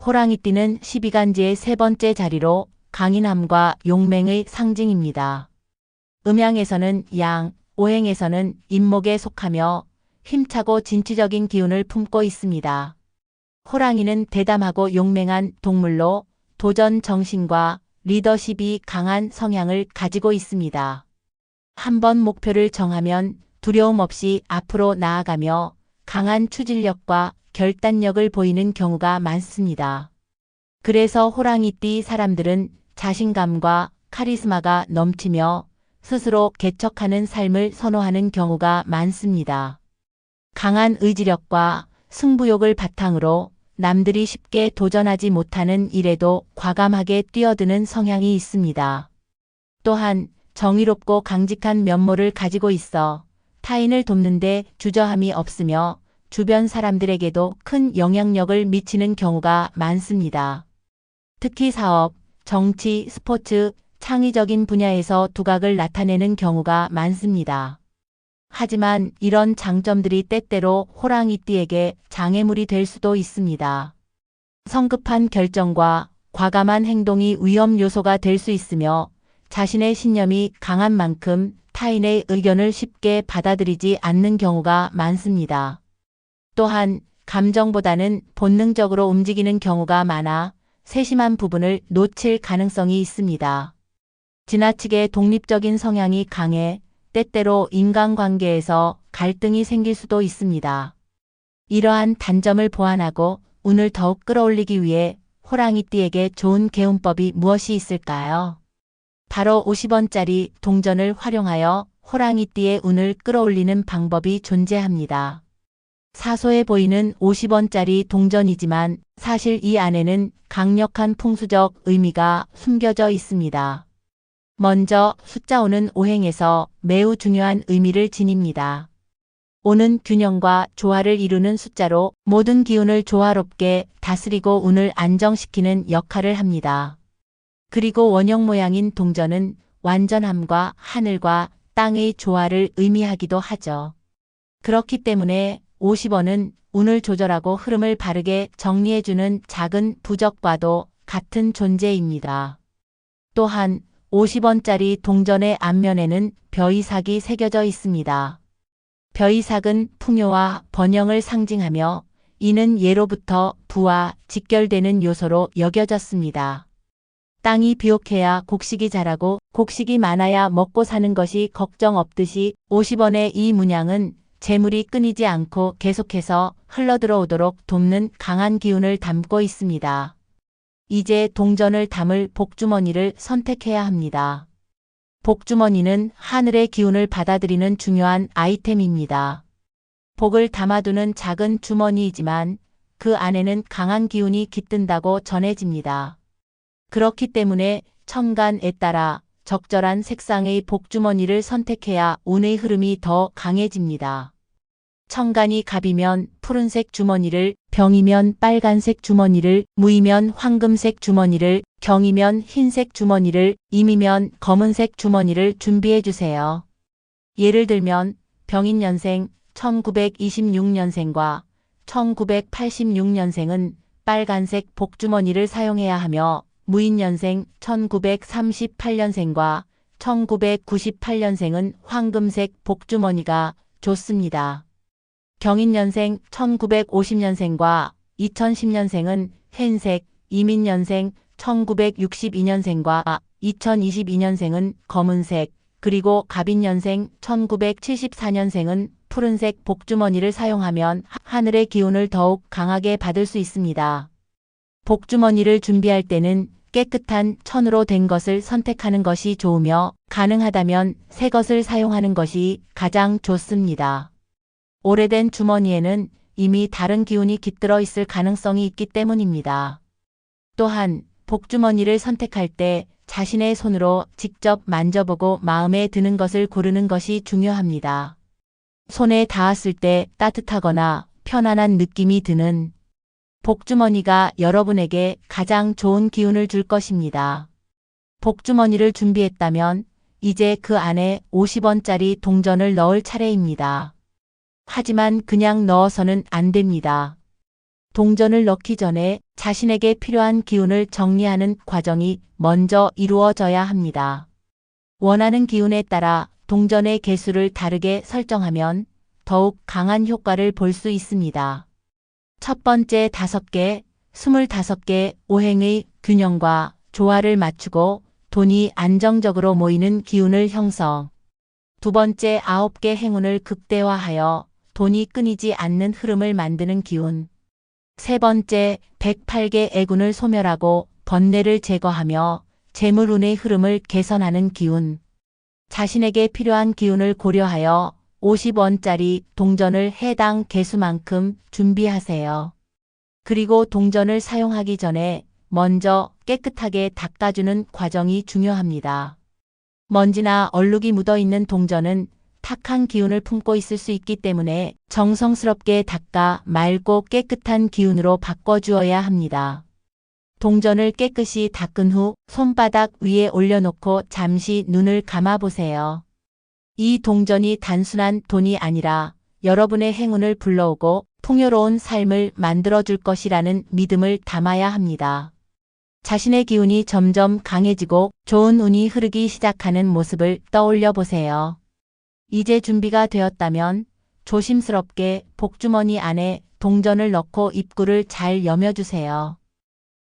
호랑이띠는 12간지의 세 번째 자리로 강인함과 용맹의 상징입니다. 음양에서는 양, 오행에서는 임목에 속하며 힘차고 진취적인 기운을 품고 있습니다. 호랑이는 대담하고 용맹한 동물로 도전 정신과 리더십이 강한 성향을 가지고 있습니다. 한번 목표를 정하면 두려움 없이 앞으로 나아가며 강한 추진력과 결단력을 보이는 경우가 많습니다. 그래서 호랑이띠 사람들은 자신감과 카리스마가 넘치며 스스로 개척하는 삶을 선호하는 경우가 많습니다. 강한 의지력과 승부욕을 바탕으로 남들이 쉽게 도전하지 못하는 일에도 과감하게 뛰어드는 성향이 있습니다. 또한 정의롭고 강직한 면모를 가지고 있어 타인을 돕는 데 주저함이 없으며 주변 사람들에게도 큰 영향력을 미치는 경우가 많습니다. 특히 사업, 정치, 스포츠, 창의적인 분야에서 두각을 나타내는 경우가 많습니다. 하지만 이런 장점들이 때때로 호랑이띠에게 장애물이 될 수도 있습니다. 성급한 결정과 과감한 행동이 위험 요소가 될 수 있으며 자신의 신념이 강한 만큼 타인의 의견을 쉽게 받아들이지 않는 경우가 많습니다. 또한 감정보다는 본능적으로 움직이는 경우가 많아 세심한 부분을 놓칠 가능성이 있습니다. 지나치게 독립적인 성향이 강해 때때로 인간관계에서 갈등이 생길 수도 있습니다. 이러한 단점을 보완하고 운을 더욱 끌어올리기 위해 호랑이띠에게 좋은 개운법이 무엇이 있을까요? 바로 50원짜리 동전을 활용하여 호랑이띠의 운을 끌어올리는 방법이 존재합니다. 사소해 보이는 50원짜리 동전이지만 사실 이 안에는 강력한 풍수적 의미가 숨겨져 있습니다. 먼저 숫자 5는 오행에서 매우 중요한 의미를 지닙니다. 5는 균형과 조화를 이루는 숫자로 모든 기운을 조화롭게 다스리고 운을 안정시키는 역할을 합니다. 그리고 원형 모양인 동전은 완전함과 하늘과 땅의 조화를 의미하기도 하죠. 그렇기 때문에 50원은 운을 조절하고 흐름을 바르게 정리해주는 작은 부적과도 같은 존재입니다. 또한 50원짜리 동전의 앞면에는 벼이삭이 새겨져 있습니다. 벼이삭은 풍요와 번영을 상징하며 이는 예로부터 부와 직결되는 요소로 여겨졌습니다. 땅이 비옥해야 곡식이 자라고 곡식이 많아야 먹고 사는 것이 걱정 없듯이 50원의 이 문양은 재물이 끊이지 않고 계속해서 흘러들어오도록 돕는 강한 기운을 담고 있습니다. 이제 동전을 담을 복주머니를 선택해야 합니다. 복주머니는 하늘의 기운을 받아들이는 중요한 아이템입니다. 복을 담아두는 작은 주머니이지만 그 안에는 강한 기운이 깃든다고 전해집니다. 그렇기 때문에 천간에 따라 적절한 색상의 복주머니를 선택해야 운의 흐름이 더 강해집니다. 천간이 갑이면 푸른색 주머니를, 병이면 빨간색 주머니를, 무이면 황금색 주머니를, 경이면 흰색 주머니를, 임이면 검은색 주머니를 준비해 주세요. 예를 들면 병인년생 1926년생과 1986년생은 빨간색 복주머니를 사용해야 하며 무인년생 1938년생과 1998년생은 황금색 복주머니가 좋습니다. 경인년생 1950년생과 2010년생은 흰색, 이민년생 1962년생과 2022년생은 검은색, 그리고 갑인년생 1974년생은 푸른색 복주머니를 사용하면 하늘의 기운을 더욱 강하게 받을 수 있습니다. 복주머니를 준비할 때는 깨끗한 천으로 된 것을 선택하는 것이 좋으며 가능하다면 새 것을 사용하는 것이 가장 좋습니다. 오래된 주머니에는 이미 다른 기운이 깃들어 있을 가능성이 있기 때문입니다. 또한 복주머니를 선택할 때 자신의 손으로 직접 만져보고 마음에 드는 것을 고르는 것이 중요합니다. 손에 닿았을 때 따뜻하거나 편안한 느낌이 드는 복주머니가 여러분에게 가장 좋은 기운을 줄 것입니다. 복주머니를 준비했다면 이제 그 안에 50원짜리 동전을 넣을 차례입니다. 하지만 그냥 넣어서는 안 됩니다. 동전을 넣기 전에 자신에게 필요한 기운을 정리하는 과정이 먼저 이루어져야 합니다. 원하는 기운에 따라 동전의 개수를 다르게 설정하면 더욱 강한 효과를 볼 수 있습니다. 첫 번째 5개, 25개 오행의 균형과 조화를 맞추고 돈이 안정적으로 모이는 기운을 형성. 두 번째 9개 행운을 극대화하여 돈이 끊이지 않는 흐름을 만드는 기운. 세 번째 108개 애군을 소멸하고 번뇌를 제거하며 재물운의 흐름을 개선하는 기운. 자신에게 필요한 기운을 고려하여 50원짜리 동전을 해당 개수만큼 준비하세요. 그리고 동전을 사용하기 전에 먼저 깨끗하게 닦아주는 과정이 중요합니다. 먼지나 얼룩이 묻어있는 동전은 탁한 기운을 품고 있을 수 있기 때문에 정성스럽게 닦아 맑고 깨끗한 기운으로 바꿔주어야 합니다. 동전을 깨끗이 닦은 후 손바닥 위에 올려놓고 잠시 눈을 감아보세요. 이 동전이 단순한 돈이 아니라 여러분의 행운을 불러오고 풍요로운 삶을 만들어줄 것이라는 믿음을 담아야 합니다. 자신의 기운이 점점 강해지고 좋은 운이 흐르기 시작하는 모습을 떠올려 보세요. 이제 준비가 되었다면 조심스럽게 복주머니 안에 동전을 넣고 입구를 잘 여며주세요.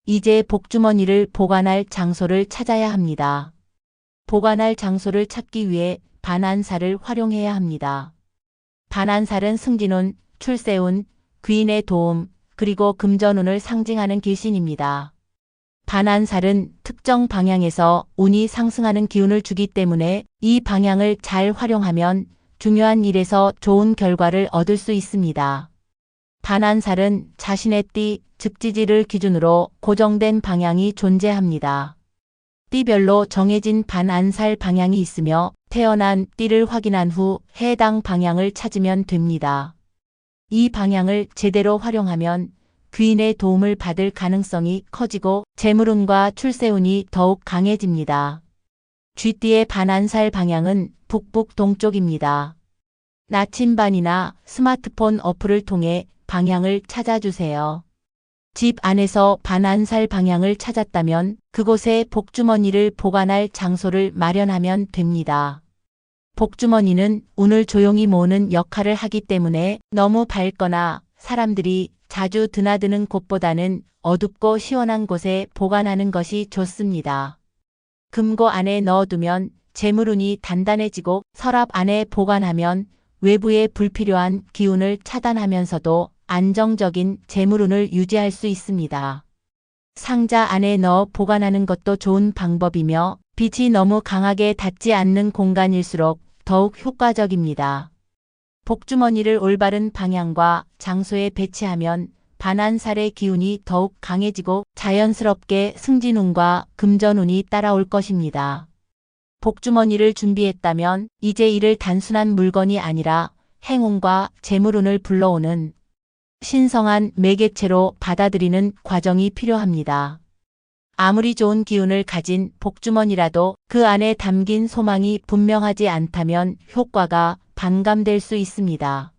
이제 복주머니를 보관할 장소를 찾아야 합니다. 보관할 장소를 찾기 위해 반안살을 활용해야 합니다. 반안살은 승진운, 출세운, 귀인의 도움, 그리고 금전운을 상징하는 길신입니다. 반안살은 특정 방향에서 운이 상승하는 기운을 주기 때문에 이 방향을 잘 활용하면 중요한 일에서 좋은 결과를 얻을 수 있습니다. 반안살은 자신의 띠, 즉지지를 기준으로 고정된 방향이 존재합니다. 띠별로 정해진 반안살 방향이 있으며 태어난 띠를 확인한 후 해당 방향을 찾으면 됩니다. 이 방향을 제대로 활용하면 귀인의 도움을 받을 가능성이 커지고 재물운과 출세운이 더욱 강해집니다. 쥐띠의 반안살 방향은 북북 동쪽입니다. 나침반이나 스마트폰 어플을 통해 방향을 찾아주세요. 집 안에서 반안살 방향을 찾았다면 그곳에 복주머니를 보관할 장소를 마련하면 됩니다. 복주머니는 운을 조용히 모으는 역할을 하기 때문에 너무 밝거나 사람들이 자주 드나드는 곳보다는 어둡고 시원한 곳에 보관하는 것이 좋습니다. 금고 안에 넣어두면 재물운이 단단해지고 서랍 안에 보관하면 외부의 불필요한 기운을 차단하면서도 안정적인 재물운을 유지할 수 있습니다. 상자 안에 넣어 보관하는 것도 좋은 방법이며 빛이 너무 강하게 닿지 않는 공간일수록 더욱 효과적입니다. 복주머니를 올바른 방향과 장소에 배치하면 반안살의 기운이 더욱 강해지고 자연스럽게 승진운과 금전운이 따라올 것입니다. 복주머니를 준비했다면 이제 이를 단순한 물건이 아니라 행운과 재물운을 불러오는 신성한 매개체로 받아들이는 과정이 필요합니다. 아무리 좋은 기운을 가진 복주머니라도 그 안에 담긴 소망이 분명하지 않다면 효과가 반감될 수 있습니다.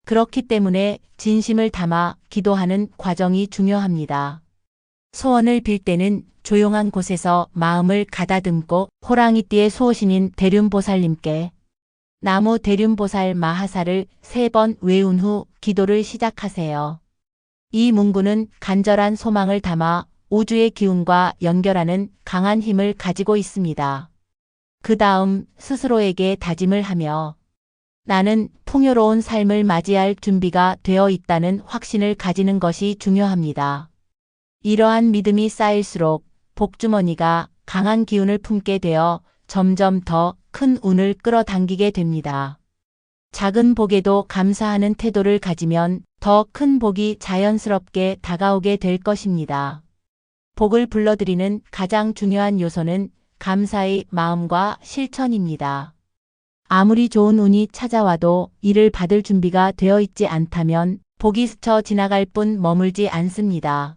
그렇기 때문에 진심을 담아 기도하는 과정이 중요합니다. 소원을 빌 때는 조용한 곳에서 마음을 가다듬고 호랑이띠의 수호신인 대륜보살님께 나무 대륜보살 마하사를 3번 외운 후 기도를 시작하세요. 이 문구는 간절한 소망을 담아 우주의 기운과 연결하는 강한 힘을 가지고 있습니다. 그 다음 스스로에게 다짐을 하며 나는 풍요로운 삶을 맞이할 준비가 되어 있다는 확신을 가지는 것이 중요합니다. 이러한 믿음이 쌓일수록 복주머니가 강한 기운을 품게 되어 점점 더 큰 운을 끌어당기게 됩니다. 작은 복에도 감사하는 태도를 가지면 더 큰 복이 자연스럽게 다가오게 될 것입니다. 복을 불러들이는 가장 중요한 요소는 감사의 마음과 실천입니다. 아무리 좋은 운이 찾아와도 이를 받을 준비가 되어 있지 않다면 복이 스쳐 지나갈 뿐 머물지 않습니다.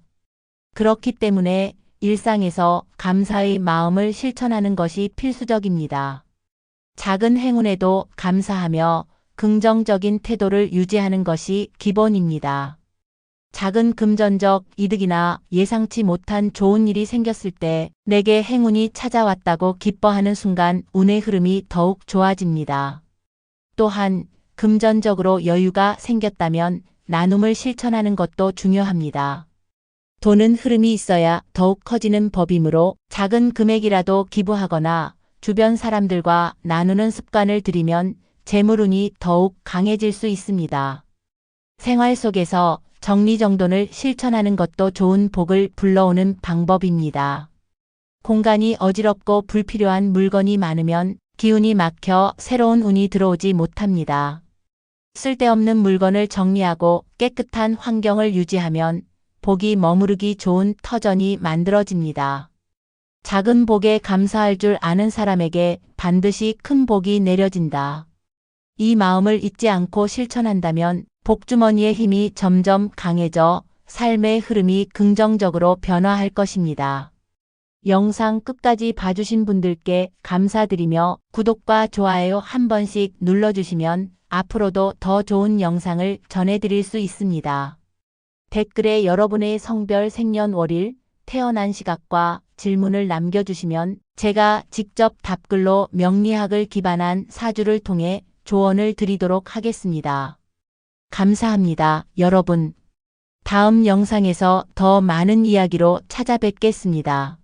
그렇기 때문에 일상에서 감사의 마음을 실천하는 것이 필수적입니다. 작은 행운에도 감사하며 긍정적인 태도를 유지하는 것이 기본입니다. 작은 금전적 이득이나 예상치 못한 좋은 일이 생겼을 때 내게 행운이 찾아왔다고 기뻐하는 순간 운의 흐름이 더욱 좋아집니다. 또한 금전적으로 여유가 생겼다면 나눔을 실천하는 것도 중요합니다. 돈은 흐름이 있어야 더욱 커지는 법이므로 작은 금액이라도 기부하거나 주변 사람들과 나누는 습관을 들이면 재물운이 더욱 강해질 수 있습니다. 생활 속에서 정리정돈을 실천하는 것도 좋은 복을 불러오는 방법입니다. 공간이 어지럽고 불필요한 물건이 많으면 기운이 막혀 새로운 운이 들어오지 못합니다. 쓸데없는 물건을 정리하고 깨끗한 환경을 유지하면 복이 머무르기 좋은 터전이 만들어집니다. 작은 복에 감사할 줄 아는 사람에게 반드시 큰 복이 내려진다. 이 마음을 잊지 않고 실천한다면 복주머니의 힘이 점점 강해져 삶의 흐름이 긍정적으로 변화할 것입니다. 영상 끝까지 봐주신 분들께 감사드리며 구독과 좋아요 한 번씩 눌러주시면 앞으로도 더 좋은 영상을 전해드릴 수 있습니다. 댓글에 여러분의 성별, 생년월일, 태어난 시각과 질문을 남겨주시면 제가 직접 답글로 명리학을 기반한 사주를 통해 조언을 드리도록 하겠습니다. 감사합니다, 여러분. 다음 영상에서 더 많은 이야기로 찾아뵙겠습니다.